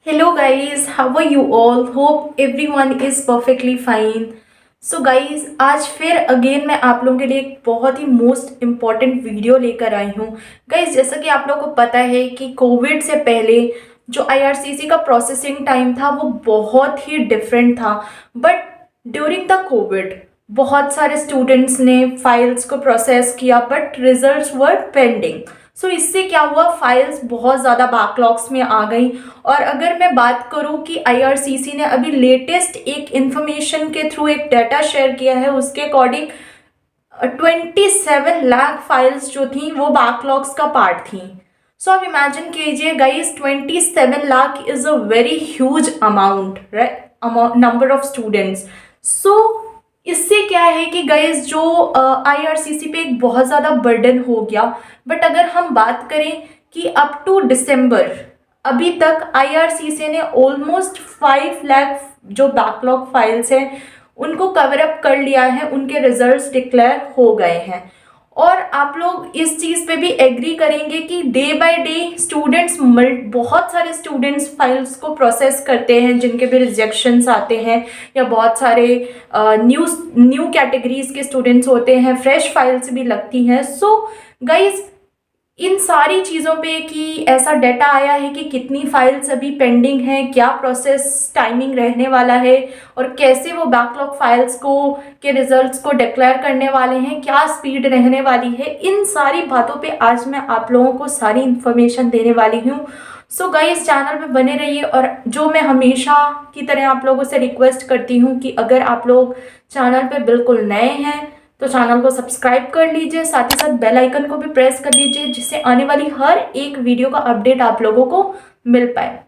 Hello guys, how are you all? Hope everyone is perfectly fine. So guys आज फिर again मैं आप लोगों के लिए एक बहुत ही मोस्ट इम्पॉर्टेंट वीडियो लेकर आई हूँ। गाइज जैसा कि आप लोगों को पता है कि कोविड से पहले जो आईआरसीसी का प्रोसेसिंग टाइम था वो बहुत ही डिफरेंट था। बट ड्यूरिंग द कोविड बहुत सारे स्टूडेंट्स ने फाइल्स को प्रोसेस किया बट रिजल्ट्स वर पेंडिंग। सो इससे क्या हुआ, फाइल्स बहुत ज़्यादा बैकलॉग्स में आ गई। और अगर मैं बात करूं कि आईआरसीसी ने अभी लेटेस्ट एक इंफॉर्मेशन के थ्रू एक डाटा शेयर किया है, उसके अकॉर्डिंग 27 लाख फाइल्स जो थी वो बैकलॉग्स का पार्ट थी। सो आप इमेजिन कीजिए guys, 27 lakh is a very huge amount, right, number of students. So इससे क्या है कि गाइस जो आईआरसीसी पे एक बहुत ज़्यादा बर्डन हो गया। बट अगर हम बात करें कि अप टू दिसंबर अभी तक आईआरसीसी ने ऑलमोस्ट 5 लाख जो बैकलॉग फाइल्स हैं उनको कवर अप कर लिया है, उनके रिजल्ट्स डिक्लेयर हो गए हैं। और आप लोग इस चीज़ पे भी एग्री करेंगे कि डे बाय डे स्टूडेंट्स, बहुत सारे स्टूडेंट्स फाइल्स को प्रोसेस करते हैं जिनके भी रिजेक्शंस आते हैं, या बहुत सारे न्यू कैटेगरीज के स्टूडेंट्स होते हैं, फ्रेश फाइल्स भी लगती हैं। सो गाइज इन सारी चीज़ों पे कि ऐसा डाटा आया है कि कितनी फाइल्स अभी पेंडिंग हैं, क्या प्रोसेस टाइमिंग रहने वाला है, और कैसे वो बैकलॉग फाइल्स को के रिजल्ट्स को डिक्लेयर करने वाले हैं, क्या स्पीड रहने वाली है, इन सारी बातों पे आज मैं आप लोगों को सारी इन्फॉर्मेशन देने वाली हूँ। सो गाइस चैनल पे बने रहिए। और जो मैं हमेशा की तरह आप लोगों से रिक्वेस्ट करती हूँ कि अगर आप लोग चैनल पे बिल्कुल नए हैं तो चैनल को सब्सक्राइब कर लीजिए, साथ ही साथ बेल आइकन को भी प्रेस कर लीजिए जिससे आने वाली हर एक वीडियो का अपडेट आप लोगों को मिल पाए।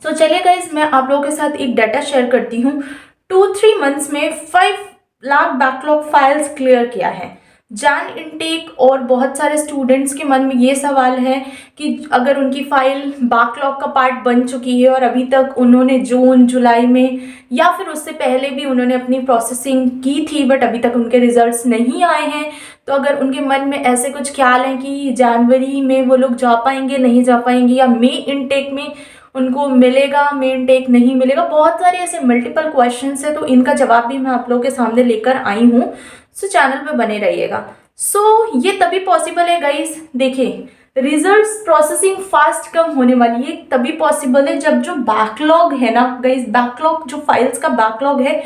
तो चलिए गाइज मैं आप लोगों के साथ एक डाटा शेयर करती हूँ। 2-3 मंथ्स में 5 लाख बैकलॉग फाइल्स क्लियर किया है जैन इनटेक। और बहुत सारे स्टूडेंट्स के मन में ये सवाल है कि अगर उनकी फाइल बैकलॉग का पार्ट बन चुकी है और अभी तक उन्होंने जून जुलाई में या फिर उससे पहले भी उन्होंने अपनी प्रोसेसिंग की थी बट अभी तक उनके रिजल्ट्स नहीं आए हैं, तो अगर उनके मन में ऐसे कुछ ख्याल हैं कि जनवरी में वो लोग जा पाएंगे नहीं जा पाएंगे, या मई इनटेक में उनको मिलेगा, मेन टेक नहीं मिलेगा, बहुत सारे ऐसे मल्टीपल क्वेश्चंस है, तो इनका जवाब भी मैं आप लोगों के सामने लेकर आई हूँ। सो चैनल पे बने रहिएगा। सो ये तभी पॉसिबल है गाइस, देखिए रिजल्ट्स प्रोसेसिंग फास्ट कम होने वाली है तभी पॉसिबल है जब जो बैकलॉग है ना गाइस, बैकलॉग जो फाइल्स का बैकलॉग है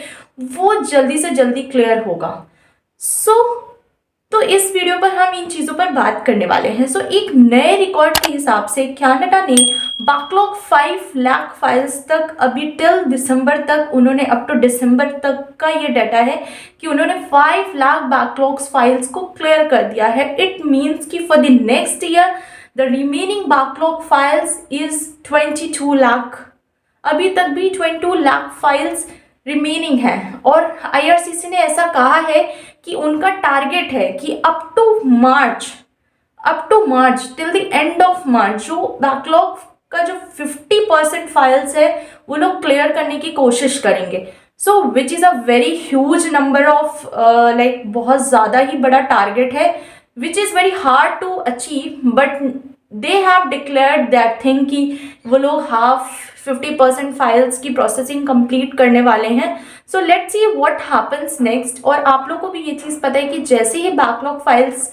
वो जल्दी से जल्दी क्लियर होगा। सो तो इस वीडियो पर हम इन चीज़ों पर बात करने वाले हैं। सो एक नए रिकॉर्ड के हिसाब से कनाडा ने बैकलॉग 5 लाख फाइल्स तक अभी टिल दिसंबर तक, उन्होंने अप टू दिसंबर तक का ये डाटा है कि उन्होंने 5 लाख बैकलॉग्स फाइल्स को क्लियर कर दिया है। इट मीन्स कि for the next year the remaining backlog files is 22 lakh. अभी तक भी 22 लाख फाइल्स रिमेनिंग है। और आईआरसीसी ने ऐसा कहा है कि उनका टारगेट है कि up to March till the end of March जो बैकलॉग का जो 50% फाइल्स है वो लोग क्लियर करने की कोशिश करेंगे। So which is a very huge number of, like बहुत ज़्यादा ही बड़ा टारगेट है, which is very hard to achieve. But they have declared that thing कि वो लोग 50% फाइल्स की प्रोसेसिंग कंप्लीट करने वाले हैं। So let's see what happens next. और आप लोगों को भी ये चीज़ पता है कि जैसे ही बैकलॉग फाइल्स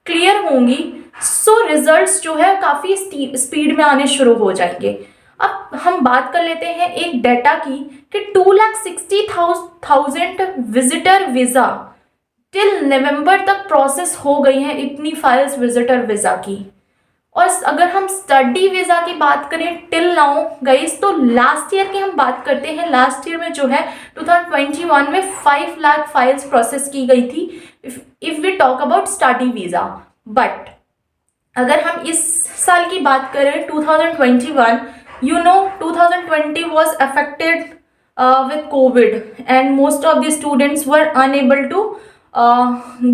क्लियर होंगी सो रिजल्ट्स जो है काफ़ी स्पीड में आने शुरू हो जाएंगे। अब हम बात कर लेते हैं एक डाटा की कि 2,60,000 विजिटर वीज़ा टिल नवंबर तक प्रोसेस हो गई हैं, इतनी फाइल्स विजिटर वीज़ा की। और अगर हम स्टडी वीज़ा की बात करें टिल नाउ गाइस, तो लास्ट ईयर की हम बात करते हैं। लास्ट ईयर में जो है 2021 में 5 लाख फाइल्स प्रोसेस की गई थी if we talk about study visa. But अगर हम इस साल की बात करें 2021, you know 2020 was affected with COVID and most of the students were unable to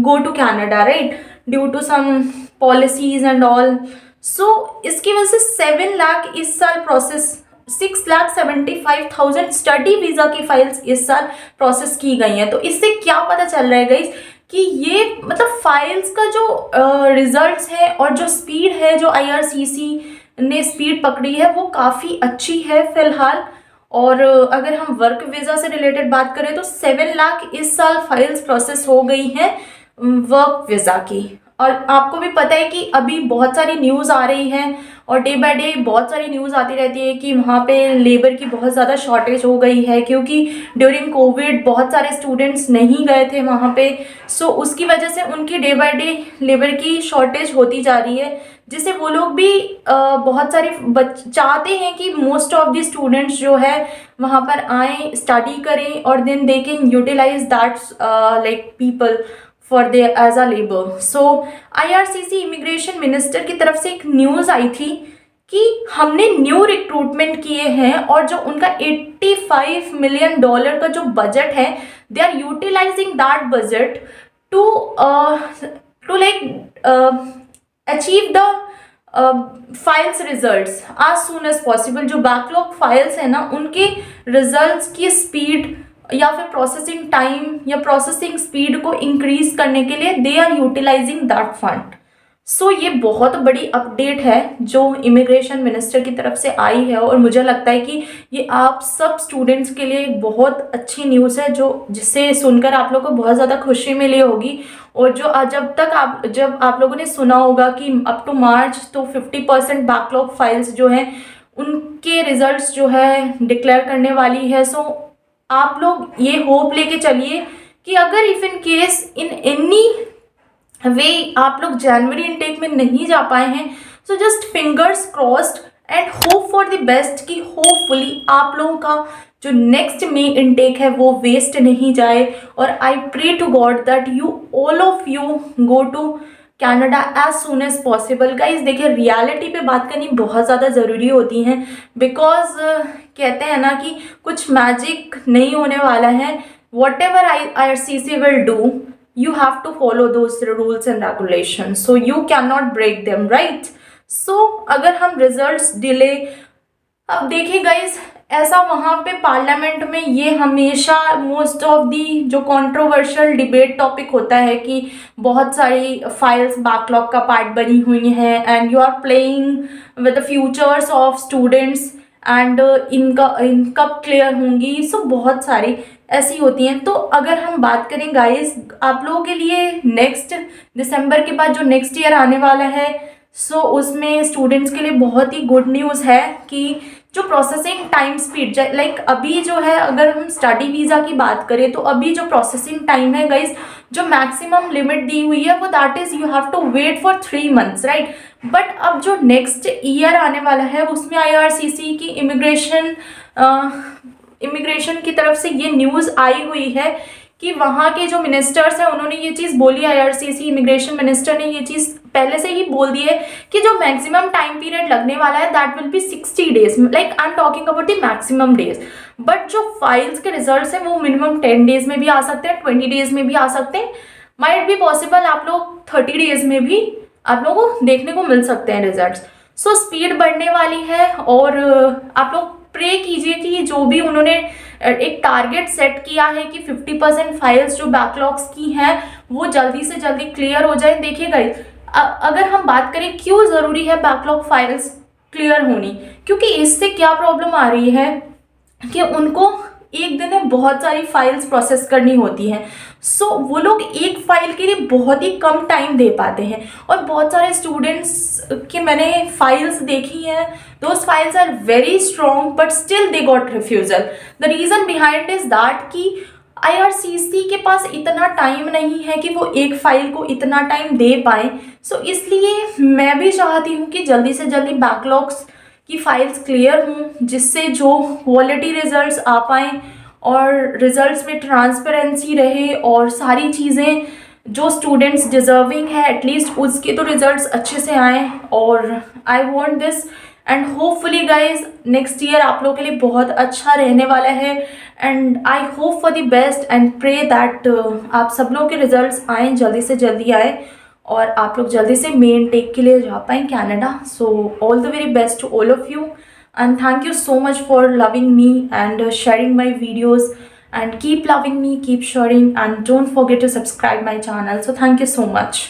go to Canada, right, due to some policies and all. So इसकी वजह से 7 लाख इस साल प्रोसेस, 6,75,000 स्टडी वीज़ा की फाइल्स इस साल प्रोसेस की गई हैं। तो इससे क्या पता चल रहा है गाइस कि ये मतलब फाइल्स का जो रिजल्ट्स है और जो स्पीड है जो आईआरसीसी ने स्पीड पकड़ी है वो काफ़ी अच्छी है फ़िलहाल। और अगर हम वर्क वीज़ा से रिलेटेड बात करें तो 7 लाख इस साल फाइल्स प्रोसेस हो गई हैं वर्क वीज़ा की। और आपको भी पता है कि अभी बहुत सारी न्यूज़ आ रही है और डे बाय डे बहुत सारी न्यूज़ आती रहती है कि वहाँ पे लेबर की बहुत ज़्यादा शॉर्टेज हो गई है, क्योंकि ड्यूरिंग कोविड बहुत सारे स्टूडेंट्स नहीं गए थे वहाँ पे। सो उसकी वजह से उनकी डे बाय डे लेबर की शॉर्टेज होती जा रही है, जिससे वो लोग भी बहुत सारे चाहते हैं कि मोस्ट ऑफ द स्टूडेंट्स जो है वहाँ पर आएँ, स्टडी करें और then they can utilise that like people for they as a labour. So IRCC immigration minister की तरफ से एक न्यूज़ आई थी कि हमने न्यू रिक्रूटमेंट किए हैं और जो उनका $85 मिलियन का जो बजट है, they are utilising that budget to like achieve the files results as soon as possible. जो बैकलॉग फाइल्स है ना, उनके रिजल्ट्स की स्पीड या फिर प्रोसेसिंग टाइम या प्रोसेसिंग स्पीड को इंक्रीज करने के लिए they are utilising that fund. So ये बहुत बड़ी अपडेट है जो इमिग्रेशन मिनिस्टर की तरफ से आई है और मुझे लगता है कि ये आप सब स्टूडेंट्स के लिए एक बहुत अच्छी न्यूज़ है, जो जिससे सुनकर आप लोगों को बहुत ज़्यादा खुशी मिली होगी। और जो जब आप लोगों ने सुना होगा कि अप टू मार्च तो 50% बैकलॉग फाइल्स जो हैं उनके रिजल्ट्स जो है डिक्लेयर करने वाली है। सो आप लोग ये होप लेके चलिए कि अगर if in case in any way आप लोग जनवरी इनटेक में नहीं जा पाए हैं, so just fingers crossed and hope for the best कि होपफुली आप लोगों का जो नेक्स्ट मे इनटेक है वो वेस्ट नहीं जाए। और I pray to God that you all of you go to Canada as soon as possible. Guys देखिए, रियलिटी पे बात करनी बहुत ज़्यादा ज़रूरी होती है, बिकॉज कहते हैं ना कि कुछ मैजिक नहीं होने वाला है। What ever IRCC will do, you have to follow those rules and regulations, so you cannot break them, right? So अगर हम रिजल्ट्स डिले, अब देखिए गाइज, ऐसा वहाँ पे पार्लियामेंट में ये हमेशा मोस्ट ऑफ दी जो कंट्रोवर्शियल डिबेट टॉपिक होता है कि बहुत सारी फाइल्स बैकलॉग का पार्ट बनी हुई हैं and you are playing with the futures of students and इन कब क्लियर होंगी। सो बहुत सारी ऐसी होती हैं। तो अगर हम बात करें गाइस, आप लोगों के लिए नेक्स्ट दिसंबर के बाद जो नेक्स्ट ईयर आने वाला है, सो उसमें स्टूडेंट्स के लिए बहुत ही गुड न्यूज़ है कि जो प्रोसेसिंग टाइम स्पीड लाइक अभी जो है, अगर हम स्टडी वीज़ा की बात करें तो अभी जो प्रोसेसिंग टाइम है गाइज, जो मैक्सिमम लिमिट दी हुई है वो that is you have to wait for 3 months, right. But अब जो नेक्स्ट ईयर आने वाला है उसमें IRCC की इमिग्रेशन की तरफ से ये न्यूज़ आई हुई है कि वहाँ के जो मिनिस्टर्स हैं उन्होंने ये चीज़ बोली, IRCC इमिग्रेशन मिनिस्टर ने ये चीज़ पहले से ही बोल दी है कि जो मैक्सिमम टाइम पीरियड लगने वाला है that will be 60 days, like I am talking about the maximum days. But जो फाइल्स के रिजल्ट्स हैं वो मिनिमम 10 days में भी आ सकते हैं, 20 days में भी आ सकते हैं, माइट बी पॉसिबल आप लोग 30 days में भी आप लोगों को देखने को मिल सकते हैं रिजल्ट्स। सो स्पीड बढ़ने वाली है और आप लोग प्रे कीजिए कि जो भी उन्होंने एक टारगेट सेट किया है कि 50% फाइल्स जो बैकलॉग्स की हैं वो जल्दी से जल्दी क्लियर हो जाए। देखिए गाइस, अगर हम बात करें क्यों ज़रूरी है बैकलॉग फाइल्स क्लियर होनी, क्योंकि इससे क्या प्रॉब्लम आ रही है कि उनको एक दिन में बहुत सारी फाइल्स प्रोसेस करनी होती हैं। सो वो लोग एक फाइल के लिए बहुत ही कम टाइम दे पाते हैं और बहुत सारे स्टूडेंट्स के मैंने फाइल्स देखी हैं, those files are very strong but still they got refusal. The reason behind is that कि IRCC के पास इतना टाइम नहीं है कि वो एक फाइल को इतना टाइम दे पाए। सो इसलिए मैं भी चाहती हूँ कि जल्दी से जल्दी बैकलॉग्स की फाइल्स क्लियर हों, जिससे जो क्वालिटी रिजल्ट्स आ पाएँ और रिजल्ट्स में ट्रांसपेरेंसी रहे और सारी चीज़ें जो स्टूडेंट्स डिज़र्विंग है एटलीस्ट उसके तो रिजल्ट्स अच्छे से आएँ। और I want this and hopefully guys next year आप लोगों के लिए बहुत अच्छा रहने वाला है and I hope for the best and pray that आप सब लोगों के रिजल्ट्स आएँ, जल्दी से जल्दी आए और आप लोग जल्दी से मेन टेक के लिए जा पाएँ Canada. So all the very best to all of you and thank you so much for loving me and sharing my videos, and keep loving me, keep sharing, and don't forget to subscribe my channel. So thank you so much.